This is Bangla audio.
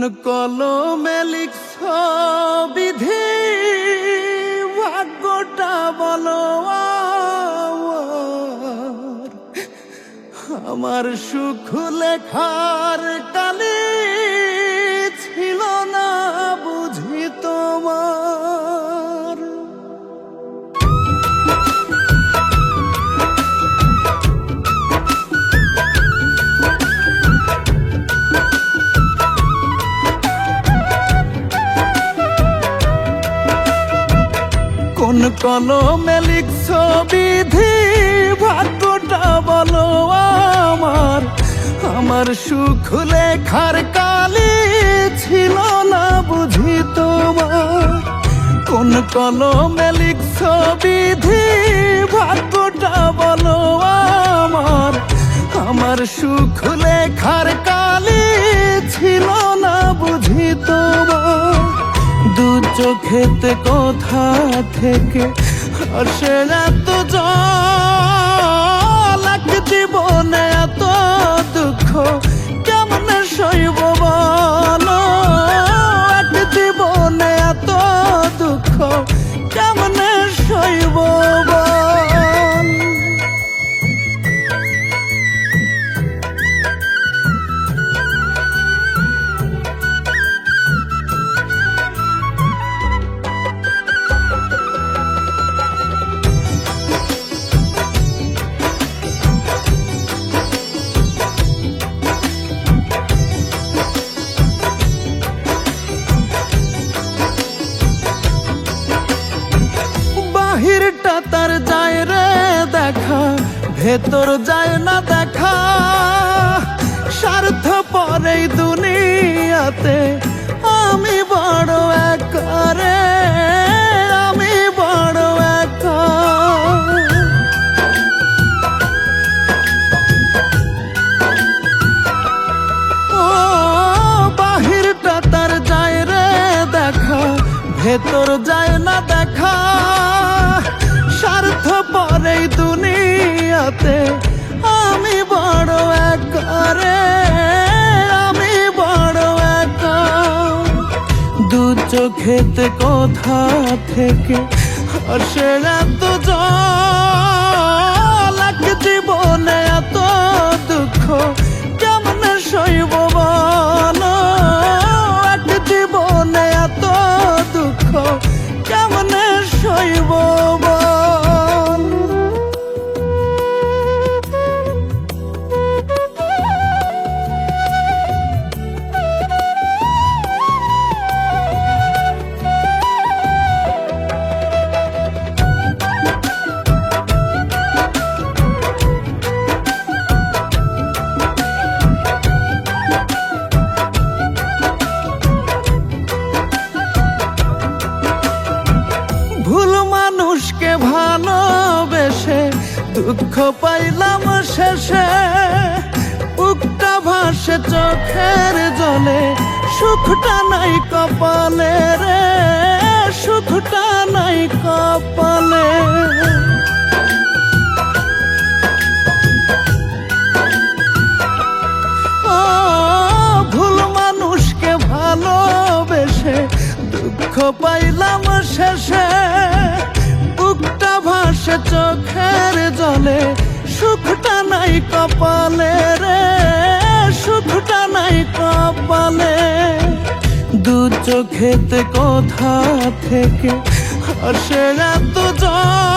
কোন কলমে লিখছ বিধি, ভাগ্যটা বলো আমার সুখ লেখার কালে ছিল না বুঝি তোমার। কোন কলমে লিখছ বিধি, ভাগ্যটা বলো আমার সুখ লেখার কালে ছিল না বুঝি তোমার। কোন কলমে লিখছ বিধি, ভাগ্যটা বলো আমার সুখ লেখার কালে ছিল না বুঝি তোমার। দু চোখেতে কোথা থেকে আসে এত জল, এক জীবনে এত দুঃখ কেমনে সইব বলো, এক জীবনে এত দুঃখ কেমনে সইব বল। বাহিরটা তার যায় রে দেখা, ভেতর যায় না দেখা। স্বার্থ পরে দুনিয়াতে আমি বড় একা রে, আমি বড় একা। ও বাহিরটা তার যায় রে দেখা, ভেতর যায় না দেখা। স্বার্থ পরে দুনিয়াতে আমি বড় একা রে, আমি বড় একা। দু চোখেতে কোথা থেকে আসে এত জল, এক জীবনে এত দুঃখ কেমনে সইব বলো, এক জীবনে এত দুঃখ কেমনে সইব বল। ভুল মানুষকে ভালোবেসে দুঃখ পাইলাম শেষে, বুকটা ভাসে চোখের জলে, সুখটা নাই কপালে রে, সুখটা নাই কপালে। ও ভুল মানুষকে ভালোবেসে দুঃখ পাইলাম শেষে, বুকটা ভাসে চোখের জলে, সুখটা নাই কপালে রে, সুখটা নাই কপালে। দু চোখেতে কোথা থেকে আসে এত জল,